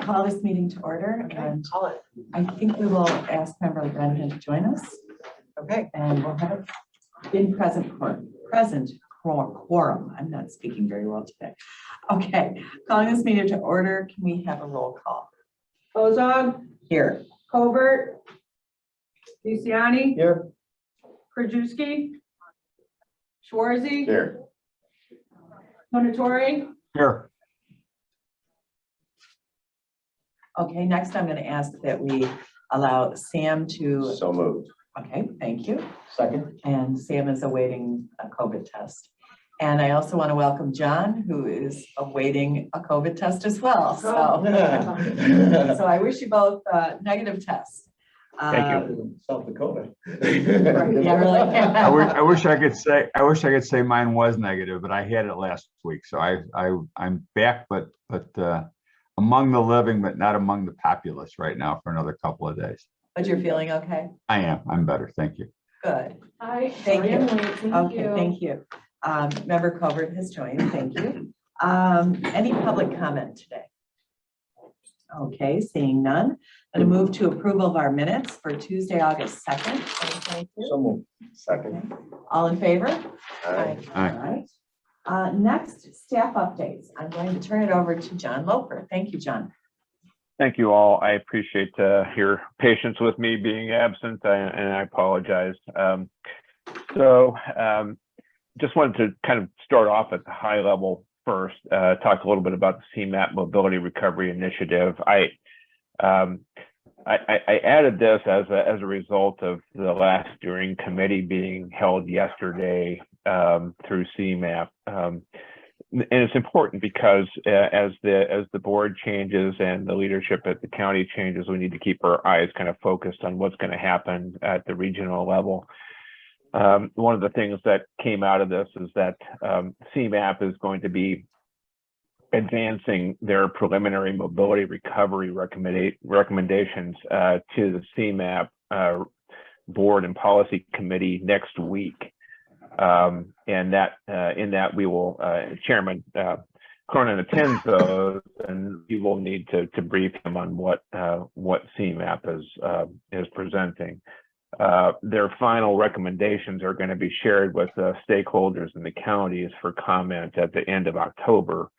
call this meeting to order, and I think we will ask Member Brennan to join us. Okay. And we'll have it in present quorum. I'm not speaking very well today. Okay, calling this meeting to order. Can we have a roll call? Ozog, Here. Colbert, DeCiani, Here. Krajewski, Schwarzy, Here. Monatori, Here. Okay, next I'm going to ask that we allow Sam to, So moved. okay, thank you. Second. And Sam is awaiting a COVID test. And I also want to welcome John, who is awaiting a COVID test as well. So, so I wish you both negative tests. Thank you. South Dakota. Yeah, really. I wish I could say mine was negative, but I had it last week. So I'm back, but among the living, but not among the populace right now for another couple of days. But you're feeling okay? I am. I'm better. Thank you. Good. Hi. Thank you. Thank you. Thank you. Member Colbert has joined. Thank you. Any public comment today? Okay, seeing none. I'm going to move to approval of our minutes for Tuesday, August 2nd, 2022. So moved. Second. All in favor? Aye. Aye. All right. Next, staff updates. I'm going to turn it over to John Loper. Thank you, John. Thank you all. I appreciate your patience with me being absent, and I apologize. Just wanted to kind of start off at the high level first, talk a little bit about the Cmap Mobility Recovery Initiative. I added this as a result of the last steering committee being held yesterday through Cmap. And it's important because as the board changes and the leadership at the county changes, we need to keep our eyes kind of focused on what's going to happen at the regional level. One of the things that came out of this is that Cmap is going to be advancing their preliminary mobility recovery recommendations to the Cmap board and policy committee next week. And that in that we will, Chairman Cronin attends those, and we will need to brief him on what Cmap is presenting. Their final recommendations are going to be shared with stakeholders in the counties for comment at the end of October.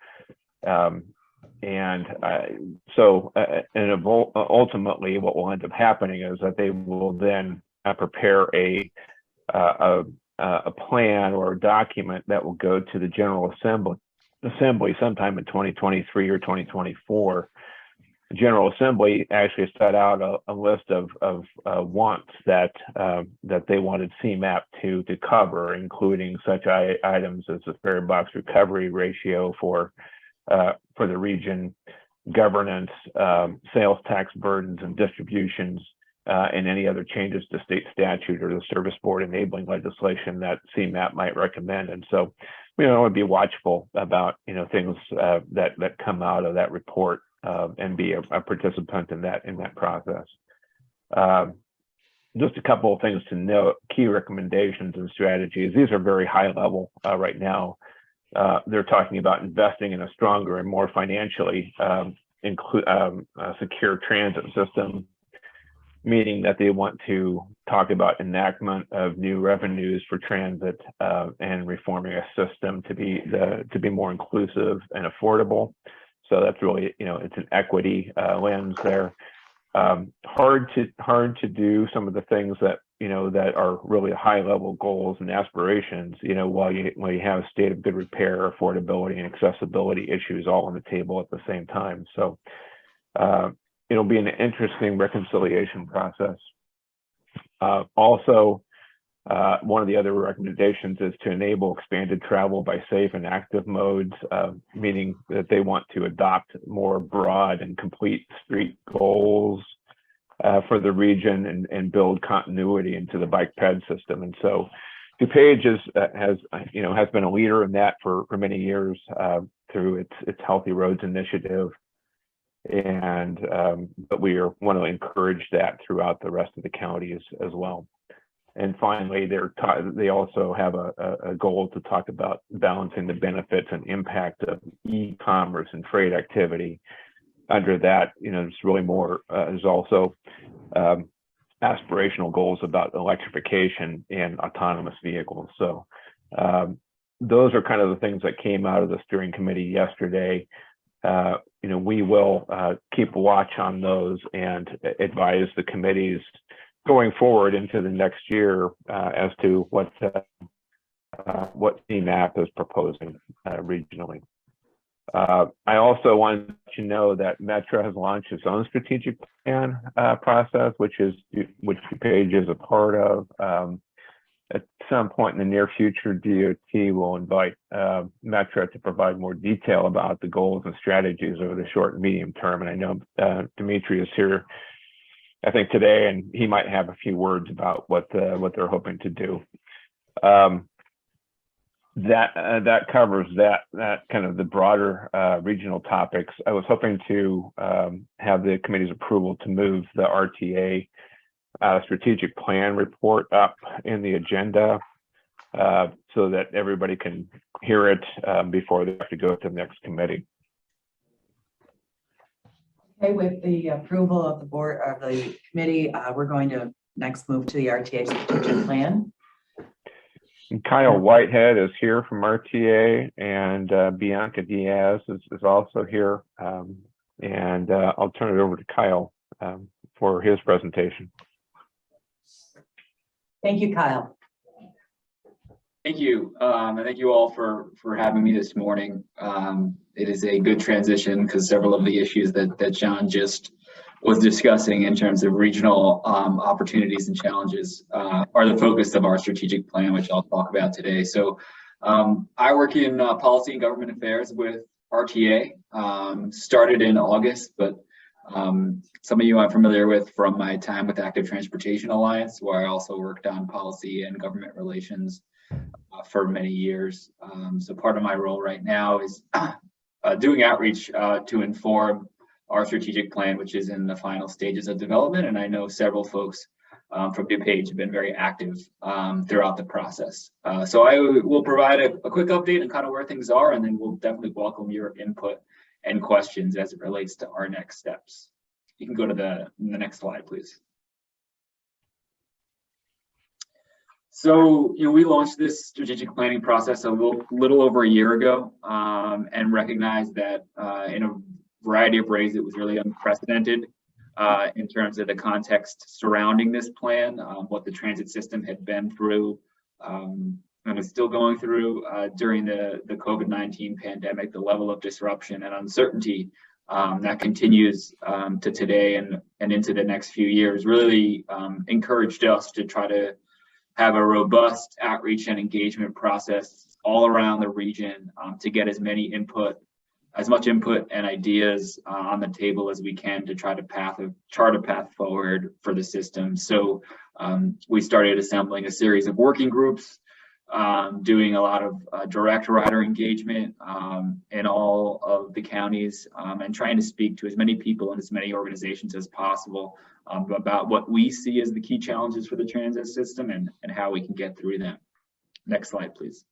Ultimately, what will end up happening is that they will then prepare a plan or a document that will go to the General Assembly sometime in 2023 or 2024. The General Assembly actually set out a list of wants that they wanted Cmap to cover, including such items as the fare box recovery ratio for the region, governance, sales tax burdens and distributions, and any other changes to state statute or the service board enabling legislation that Cmap might recommend. And so we want to be watchful about things that come out of that report and be a participant in that process. Just a couple of things to note: key recommendations and strategies. These are very high level right now. They're talking about investing in a stronger and more financially secure transit system, meaning that they want to talk about enactment of new revenues for transit and reforming a system to be more inclusive and affordable. So that's really, it's an equity lens there. Hard to do some of the things that that are really high level goals and aspirations. While you have state of good repair, affordability, and accessibility issues all on the table at the same time. So it'll be an interesting reconciliation process. Also, one of the other recommendations is to enable expanded travel by safe and active modes, meaning that they want to adopt more broad and complete street goals for the region and build continuity into the bike ped system. And so DuPage has been a leader in that for many years through its Healthy Roads initiative. And but we want to encourage that throughout the rest of the counties as well. And finally, they also have a goal to talk about balancing the benefits and impact of e-commerce and freight activity under that, it's really more, there's also aspirational goals about electrification and autonomous vehicles. So those are kind of the things that came out of the steering committee yesterday. We will keep watch on those and advise the committees going forward into the next year as to what Cmap is proposing regionally. I also wanted to know that Metra has launched its own strategic plan process, which DuPage is a part of. At some point in the near future, DOT will invite Metra to provide more detail about the goals and strategies over the short and medium term. And I know Dimitri is here, I think, today, and he might have a few words about what they're hoping to do. That covers that kind of the broader regional topics. I was hoping to have the committee's approval to move the RTA strategic plan report up in the agenda so that everybody can hear it before they have to go to the next committee. Okay, with the approval of the board of the committee, we're going to next move to the RTA strategic plan. And Kyle Whitehead is here from RTA, and Bianca Diaz is also here. And I'll turn it over to Kyle for his presentation. Thank you, Kyle. Thank you, and thank you all for having me this morning. It is a good transition because several of the issues that John just was discussing in terms of regional opportunities and challenges are the focus of our strategic plan, which I'll talk about today. So I work in policy and government affairs with RTA, started in August, but some of you I'm familiar with from my time with Active Transportation Alliance, where I also worked on policy and government relations for many years. So part of my role right now is doing outreach to inform our strategic plan, which is in the final stages of development. And I know several folks from DuPage have been very active throughout the process. So I will provide a quick update on kind of where things are, and then we'll definitely welcome your input and questions as it relates to our next steps. You can go to the next slide, please. So, we launched this strategic planning process a little over a year ago, and recognized that in a variety of ways it was really unprecedented in terms of the context surrounding this plan, what the transit system had been through and is still going through during the COVID-19 pandemic, the level of disruption and uncertainty that continues to today and into the next few years much encouraged us to try to have a robust outreach and engagement process all around the region to get as much input and ideas on the table as we can to try to chart a path forward for the system. So we started assembling a series of working groups, doing a lot of direct rider engagement in all of the counties, and trying to speak to as many people and as many organizations as possible about what we see as the key challenges for the transit system and how we can get through them. Next slide, please.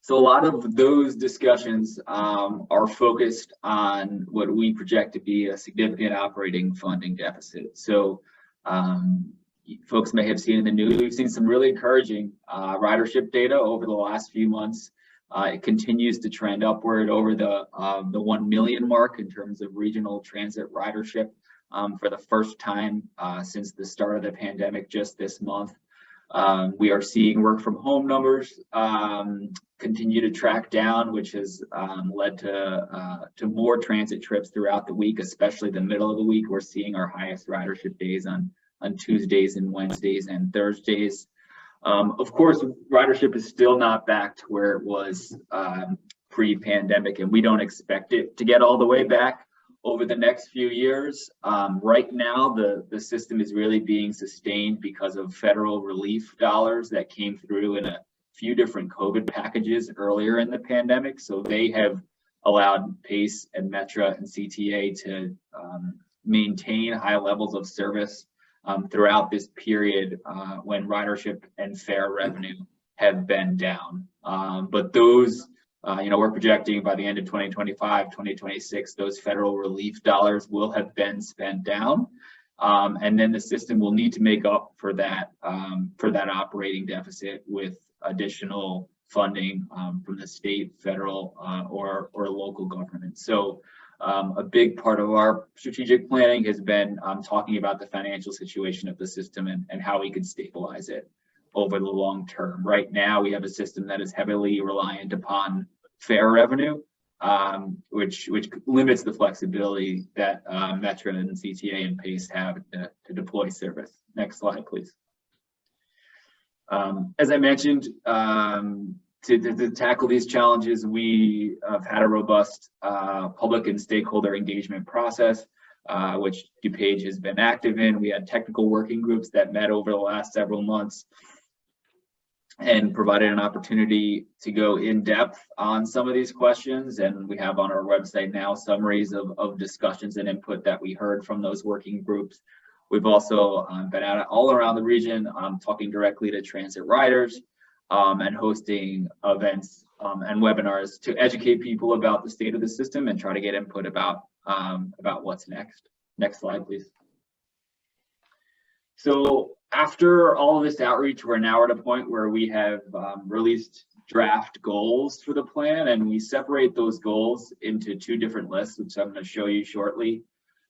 So a lot of those discussions are focused on what we project to be a significant operating funding deficit. So folks may have seen in the news, we've seen some really encouraging ridership data over the last few months. It continues to trend upward over the 1 million mark in terms of regional transit ridership for the first time since the start of the pandemic just this month. We are seeing work from home numbers continue to track down, which has led to more transit trips throughout the week, especially the middle of the week. We're seeing our highest ridership days on Tuesdays and Wednesdays and Thursdays. Of course, ridership is still not back to where it was pre-pandemic, and we don't expect it to get all the way back over the next few years. Right now, the system is really being sustained because of federal relief dollars that came through in a few different COVID packages earlier in the pandemic. So they have allowed PACE and Metra and CTA to maintain high levels of service throughout this period when ridership and fare revenue have been down. But those We're projecting by the end of 2025, 2026, those federal relief dollars will have been spent down. And then the system will need to make up for that operating deficit with additional funding from the state, federal, or local government. So a big part of our strategic planning has been talking about the financial situation of the system and how we could stabilize it over the long term. Right now, we have a system that is heavily reliant upon fare revenue, which limits the flexibility that Metra and CTA and PACE have to deploy service. Next slide, please. As I mentioned, to tackle these challenges, we have had a robust public and stakeholder engagement process, which DuPage has been active in. We had technical working groups that met over the last several months and provided an opportunity to go in depth on some of these questions. And we have on our website now summaries of discussions and input that we heard from those working groups. We've also been out all around the region, talking directly to transit riders and hosting events and webinars to educate people about the state of the system and try to get input about what's next. Next slide, please. So after all of this outreach, we're now at a point where we have released draft goals for the plan, and we separate those goals into two different lists, which I'm going to show you shortly.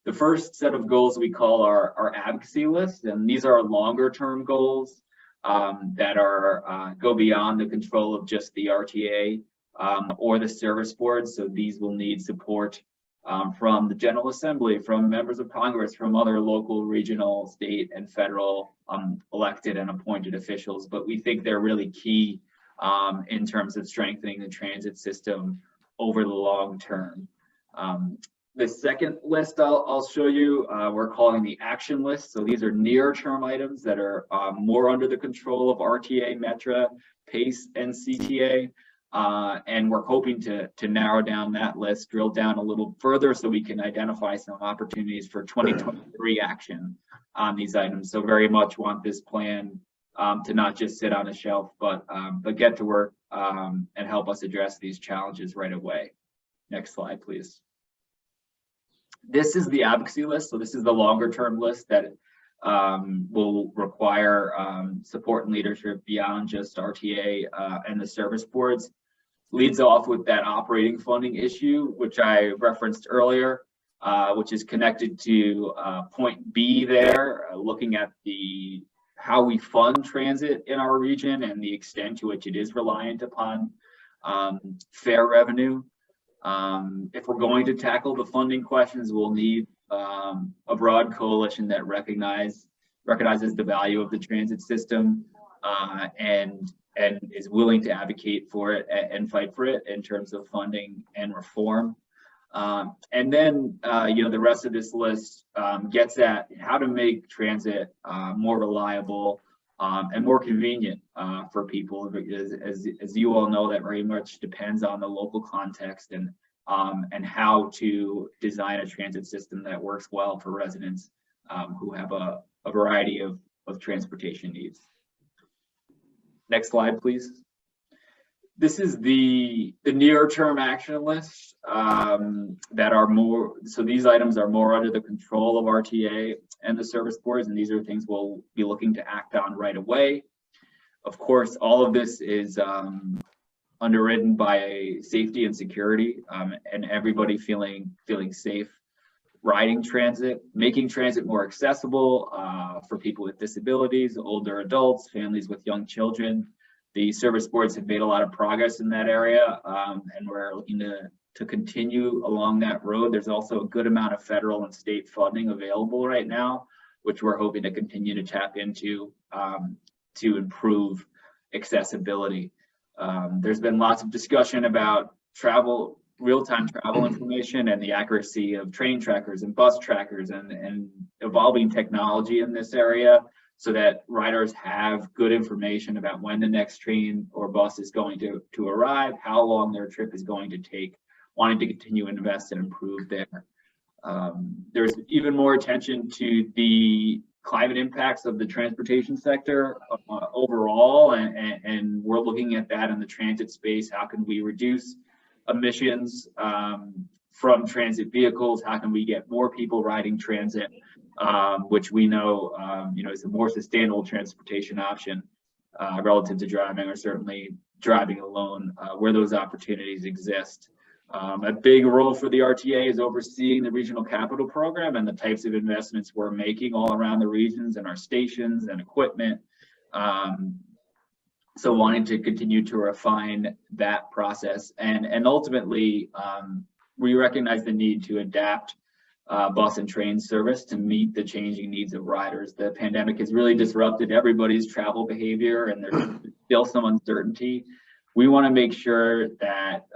The first set of goals we call our advocacy list, and these are longer term goals that are go beyond the control of just the RTA or the service board. So these will need support from the General Assembly, from members of Congress, from other local, regional, state, and federal elected and appointed officials. But we think they're really key in terms of strengthening the transit system over the long term. The second list I'll show you, we're calling the action list. So these are near-term items that are more under the control of RTA, Metra, PACE, and CTA. And we're hoping to narrow down that list, drill down a little further so we can identify some opportunities for 2023 action on these items. So very much want this plan to not just sit on a shelf, but get to work and help us address these challenges right away. Next slide, please. This is the advocacy list. So this is the longer term list that will require support and leadership beyond just RTA and the service boards. Leads off with that operating funding issue, which I referenced earlier, which is connected to point B there, looking at how we fund transit in our region and the extent to which it is reliant upon fare revenue. If we're going to tackle the funding questions, we'll need a broad coalition that recognizes the value of the transit system and is willing to advocate for it and fight for it in terms of funding and reform. And then, the rest of this list gets at how to make transit more reliable and more convenient for people, because as you all know, that very much depends on the local context and how to design a transit system that works well for residents who have a variety of transportation needs. Next slide, please. This is the near-term action list that are more, so these items are more under the control of RTA and the service boards, and these are things we'll be looking to act on right away. Of course, all of this is underwritten by safety and security and everybody feeling safe riding transit, making transit more accessible for people with disabilities, older adults, families with young children. The service boards have made a lot of progress in that area, and we're looking to continue along that road. There's also a good amount of federal and state funding available right now, which we're hoping to continue to tap into to improve accessibility. There's been lots of discussion about real-time travel information and the accuracy of train trackers and bus trackers and evolving technology in this area so that riders have good information about when the next train or bus is going to arrive, how long their trip is going to take, wanting to continue to invest and improve there. There's even more attention to the climate impacts of the transportation sector overall, and we're looking at that in the transit space. How can we reduce emissions from transit vehicles? How can we get more people riding transit, which we know, is a more sustainable transportation option relative to driving, or certainly driving alone, where those opportunities exist. A big role for the RTA is overseeing the regional capital program and the types of investments we're making all around the regions and our stations and equipment. So wanting to continue to refine that process, and ultimately we recognize the need to adapt bus and train service to meet the changing needs of riders. The pandemic has really disrupted everybody's travel behavior, and there's still some uncertainty. We want to make sure that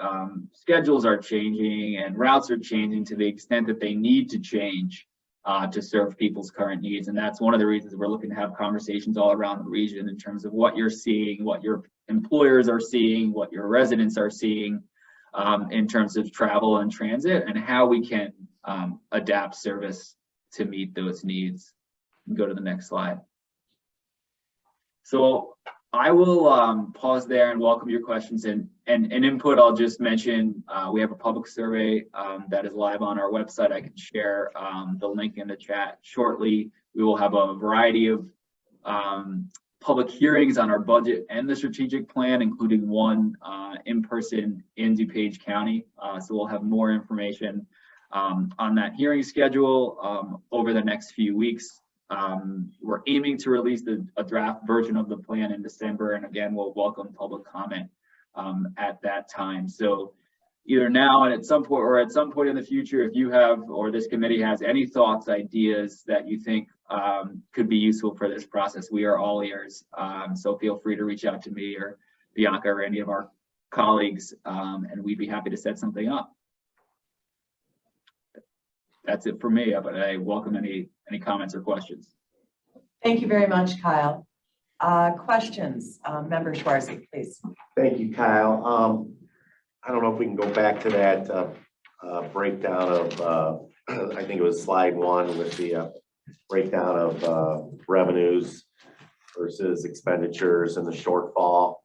schedules are changing and routes are changing to the extent that they need to change to serve people's current needs. And that's one of the reasons we're looking to have conversations all around the region in terms of what you're seeing, what your employers are seeing, what your residents are seeing in terms of travel and transit, and how we can adapt service to meet those needs. Go to the next slide. So I will pause there and welcome your questions and input. I'll just mention we have a public survey that is live on our website. I can share the link in the chat shortly. We will have a variety of public hearings on our budget and the strategic plan, including one in person in DuPage County. So we'll have more information on that hearing schedule over the next few weeks. We're aiming to release a draft version of the plan in December, and again, we'll welcome public comment at that time. So either now and at some point, or at some point in the future, if you have, or this committee has any thoughts, ideas that you think could be useful for this process, we are all ears. So feel free to reach out to me or Bianca or any of our colleagues, and we'd be happy to set something up. That's it for me, but I welcome any comments or questions. Thank you very much, Kyle. Questions, Member Schwarzy, please. Thank you, Kyle. I don't know if we can go back to that breakdown of, I think it was slide 1 with the breakdown of revenues versus expenditures and the shortfall.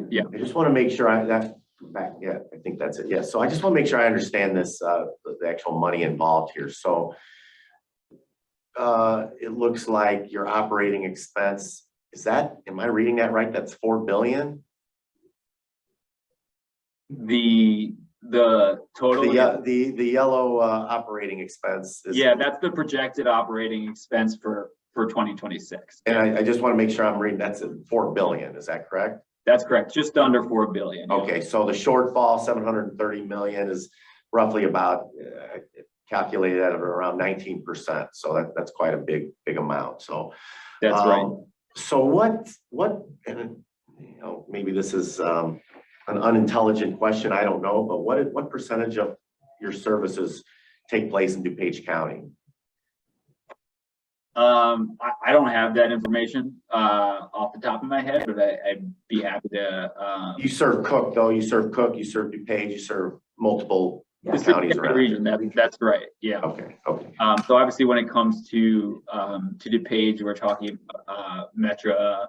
Yeah. I just want to make sure I think that's it. Yes. Yeah. So I just want to make sure I understand this, the actual money involved here. So it looks like your operating expense, am I reading that right? That's $4 billion. The total, the yellow operating expense is, that's the projected operating expense for 2026. And I just want to make sure I'm reading, that's at $4 billion. Is that correct? That's correct, just under $4 billion. Okay, so the shortfall, $730 million, is roughly about calculated at around 19%. So that's quite a big amount. So that's right. So what, and maybe this is an unintelligent question, I don't know, but what percentage of your services take place in DuPage County? I don't have that information off the top of my head, but I'd be happy to. You serve Cook, though. You serve Cook. You serve DuPage. You serve multiple counties around the region. That's right. Yeah. Okay. Okay. So obviously, when it comes to DuPage, we're talking Metra,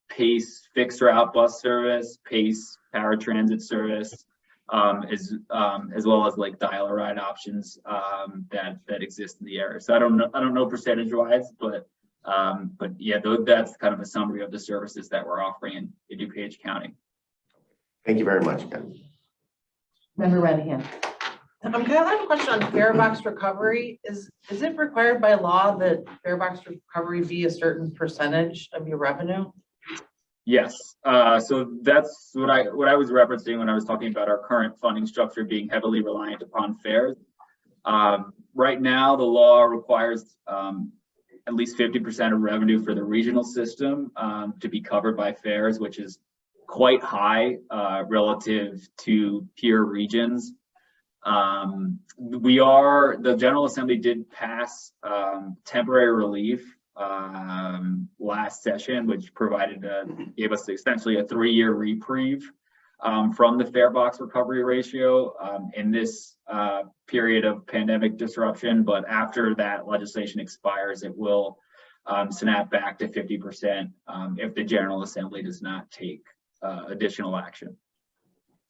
Pace fixed route bus service, Pace paratransit service, as well as like dial-a-ride options that exist in the area. So I don't know percentage-wise, but yeah, that's kind of a summary of the services that we're offering in DuPage County. Thank you very much, Ken. Member Renahan. Kyle, I have a question on fare box recovery. Is it required by law that fare box recovery be a certain percentage of your revenue? Yes, so that's what I was referencing when I was talking about our current funding structure being heavily reliant upon fares. Right now, the law requires at least 50% of revenue for the regional system to be covered by fares, which is quite high relative to peer regions. The General Assembly did pass temporary relief last session, which gave us essentially a 3-year reprieve from the fare box recovery ratio in this period of pandemic disruption. But after that legislation expires, it will snap back to 50% if the General Assembly does not take additional action.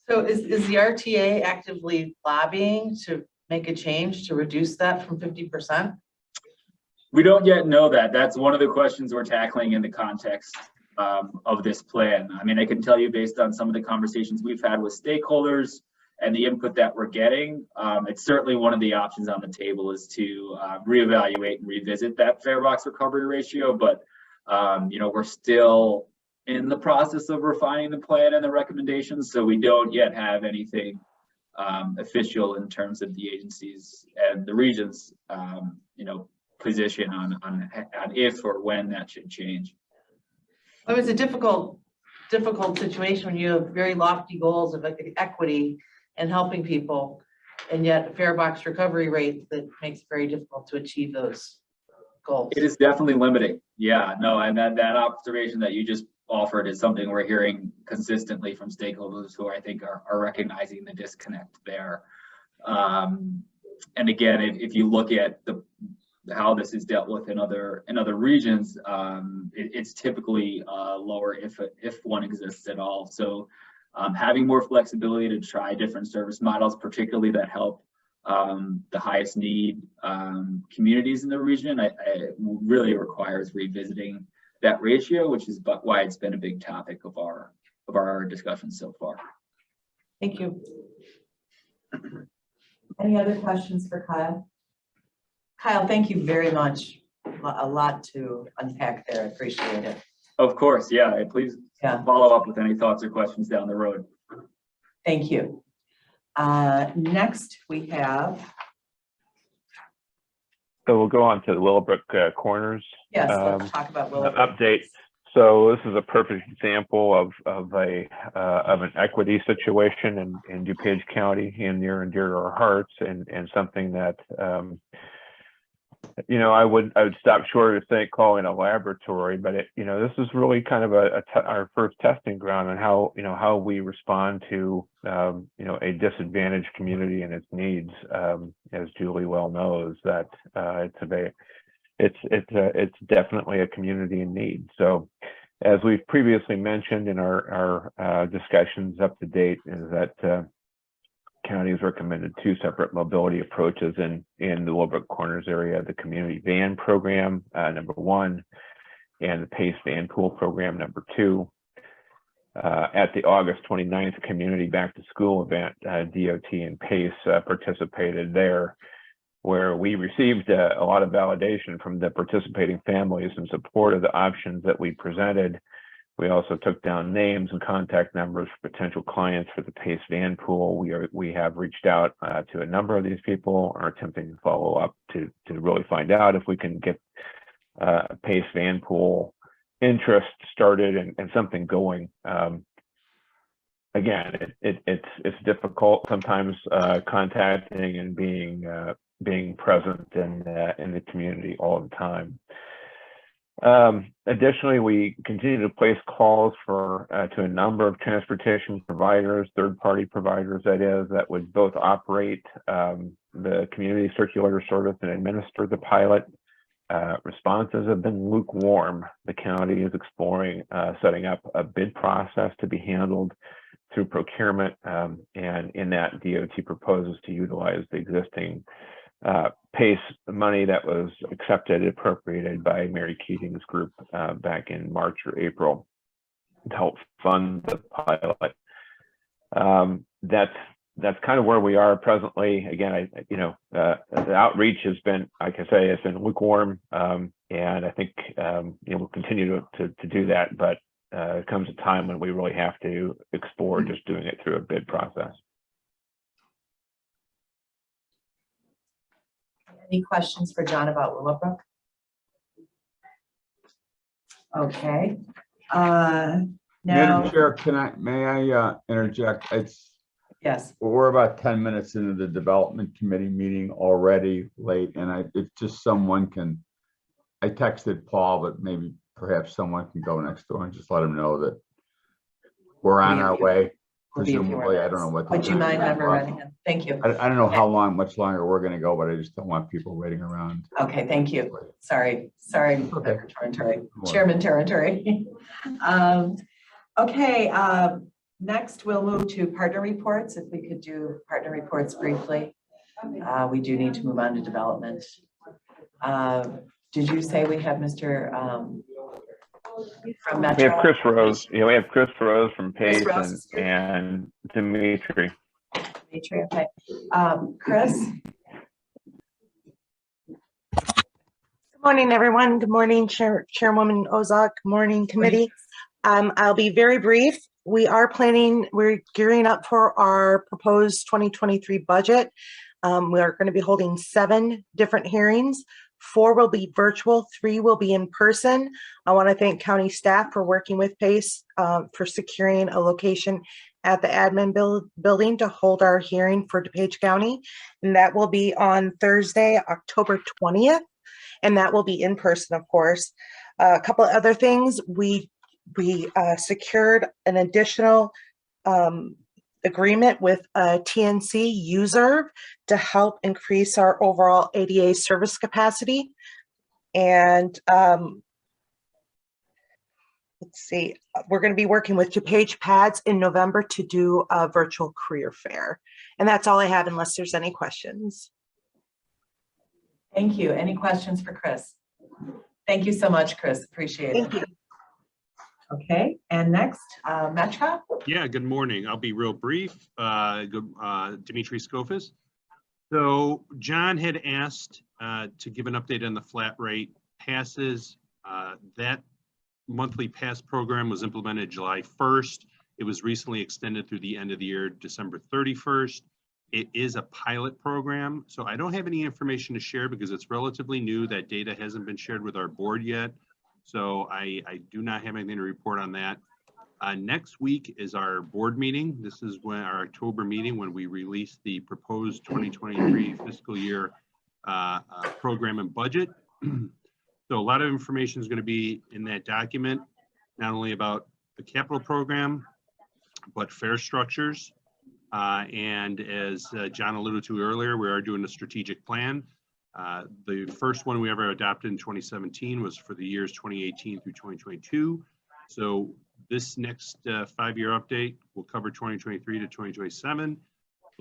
So is the RTA actively lobbying to make a change to reduce that from 50%? We don't yet know that. That's one of the questions we're tackling in the context of this plan. I mean, I can tell you based on some of the conversations we've had with stakeholders and the input that we're getting, it's certainly one of the options on the table is to reevaluate and revisit that fare box recovery ratio. But, you know, we're still in the process of refining the plan and the recommendations. So we don't yet have anything official in terms of the agencies and the regions, you know, position on if or when that should change. It was a difficult situation when you have very lofty goals of equity and helping people, and yet a fare box recovery rate that makes it very difficult to achieve those goals. It is definitely limiting. Yeah, no, and that observation that you just offered is something we're hearing consistently from stakeholders who I think are recognizing the disconnect there. And again, if you look at how this is dealt with in other regions, it's typically lower if one exists at all. So having more flexibility to try different service models, particularly that help the highest need communities in the region, really requires revisiting that ratio, which is why it's been a big topic of our discussions so far. Thank you. Any other questions for Kyle? Kyle, thank you very much. A lot to unpack there. I appreciate it. Of course, yeah. Please follow up with any thoughts or questions down the road. Thank you. Next, we have. So we'll go on to the Willowbrook corners. Yes, let's talk about Willowbrook. Update. So this is a perfect example of an equity situation in DuPage County, and near and dear to our hearts, and something that you know, I would stop short of calling a laboratory, but this is really kind of our first testing ground on how we respond to a disadvantaged community and its needs. As Julie well knows, that it's definitely a community in need. So, as we've previously mentioned in our discussions up to date, is that county has recommended two separate mobility approaches in the Willowbrook Corners area: the community van program, number one, and the PACE van pool program, number two. At the August 29th community back to school event, DOT and PACE participated there, where we received a lot of validation from the participating families in support of the options that we presented. We also took down names and contact numbers for potential clients for the PACE van pool. We have reached out to a number of these people, are attempting to follow up to really find out if we can get a PACE van pool interest started and something going. Again, it's difficult sometimes contacting and being present in the community all the time. Additionally, we continue to place calls to a number of transportation providers, third-party providers, that would both operate the community circulator service and administer the pilot. Responses have been lukewarm. The county is exploring setting up a bid process to be handled through procurement, and in that, DOT proposes to utilize the existing PACE money that was accepted and appropriated by Mary Keating's group back in March or April to help fund the pilot. That's kind of where we are presently. Again, the outreach has been, like I say, it's been lukewarm, and I think we'll continue to do that. But it comes a time when we really have to explore just doing it through a bid process. Any questions for John about Willowbrook? Okay. Madam Now, Chair, may I interject? yes, We're about 10 minutes into the development committee meeting already, late, and if just someone can, I texted Paul, but perhaps someone can go next door and just let him know that we're on our way. will be a few more presumably, I don't minutes. know what. the Would you time mind, is. Member Runningham? Thank you. I don't know how long, much longer we're gonna go, but I just don't want people waiting around. Okay, thank you. Sorry, Member Torrentore, More. Chairman Torrentore. Okay, next we'll move to partner reports. If we could do partner reports briefly. We do need to move on to development. Did you say we have Mr. From Metro? We have Chris Rose. Yeah, we have Chris Rose from Chris Pace Rose is here. and Dimitri. Dimitri, okay. Chris? Good morning, everyone. Good morning, Chairwoman Ozak. Good morning, committee. I'll be very brief. We're gearing up for our proposed 2023 budget. We are going to be holding 7 different hearings. 4 will be virtual, 3 will be in person. I want to thank county staff for working with Pace for securing a location at the admin building to hold our hearing for DuPage County. And that will be on Thursday, October 20th. And that will be in person, of course. A couple of other things. We secured an additional agreement with a TNC user to help increase our overall ADA service capacity. And let's see, we're going to be working with DuPage Pads in November to do a virtual career fair. And that's all I have unless there's any questions. Thank you. Any questions for Chris? Thank you so much, Chris. Appreciate it. Thank you. Okay, and next, Metra? Yeah, good morning. I'll be real brief. Dimitri Skofis. So John had asked to give an update on the flat rate passes. That monthly pass program was implemented July 1st. It was recently extended through the end of the year, December 31st. It is a pilot program, so I don't have any information to share because it's relatively new. That data hasn't been shared with our board yet. So I do not have anything to report on that. Next week is our board meeting. This is when our October meeting when we release the proposed 2023 fiscal year program and budget. So a lot of information is going to be in that document, not only about the capital program, but fare structures. And as John alluded to earlier, we are doing a strategic plan. The first one we ever adopted in 2017 was for the years 2018 through 2022. So this next 5-year update will cover 2023 to 2027.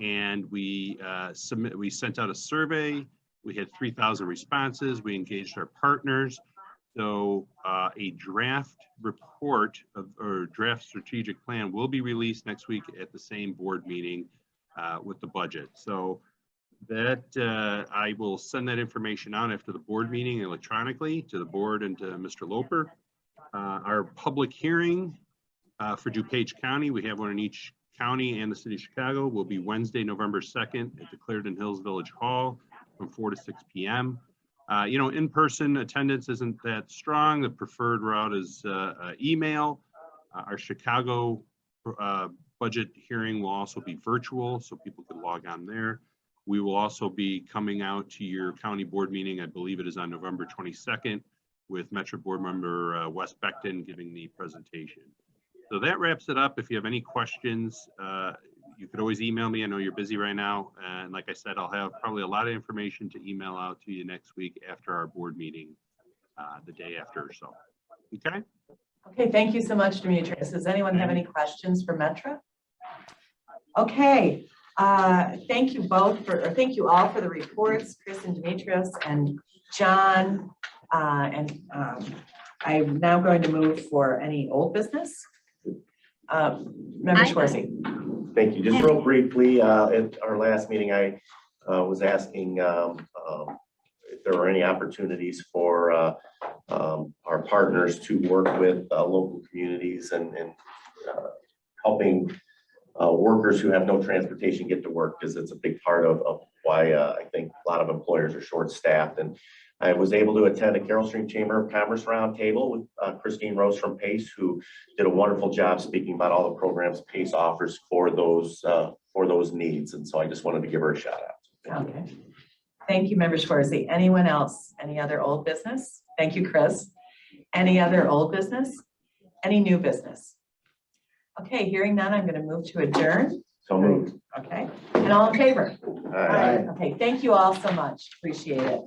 And we sent out a survey. We had 3,000 responses. We engaged our partners. So a draft report or draft strategic plan will be released next week at the same board meeting with the budget. So that I will send that information out after the board meeting electronically to the board and to Mr. Loper. Our public hearing for DuPage County, we have one in each county and the city of Chicago, will be Wednesday, November 2nd at the Clarendon Hills Village Hall from 4 to 6 p.m. In-person attendance isn't that strong. The preferred route is email. Our Chicago budget hearing will also be virtual, so people could log on there. We will also be coming out to your county board meeting. I believe it is on November 22nd with Metro Board Member Wes Beckton giving the presentation. So that wraps it up. If you have any questions, you could always email me. I know you're busy right now. And like I said, I'll have probably a lot of information to email out to you next week after our board meeting, the day after or so. Okay? Okay, thank you so much, Demetrius. Does anyone have any questions for Metra? Okay, thank you all for the reports, Chris and Demetrius and John. I'm now going to move for any old business. Member Schwarzy. Thank you. Just real briefly, at our last meeting, I was asking if there were any opportunities for our partners to work with local communities and helping workers who have no transportation get to work, because it's a big part of why I think a lot of employers are short-staffed. And I was able to attend a Carroll Stream Chamber of Commerce roundtable with Christine Rose from Pace, who did a wonderful job speaking about all the programs Pace offers for those needs. And so I just wanted to give her a shout out. Okay. Thank you, Member Schwarzy. Anyone else? Any other old business? Thank you, Chris. Any other old business? Any new business? Okay, hearing none, I'm going to move to adjourn. So moved. Okay, and all in favor? All right. Okay, thank you all so much. Appreciate it.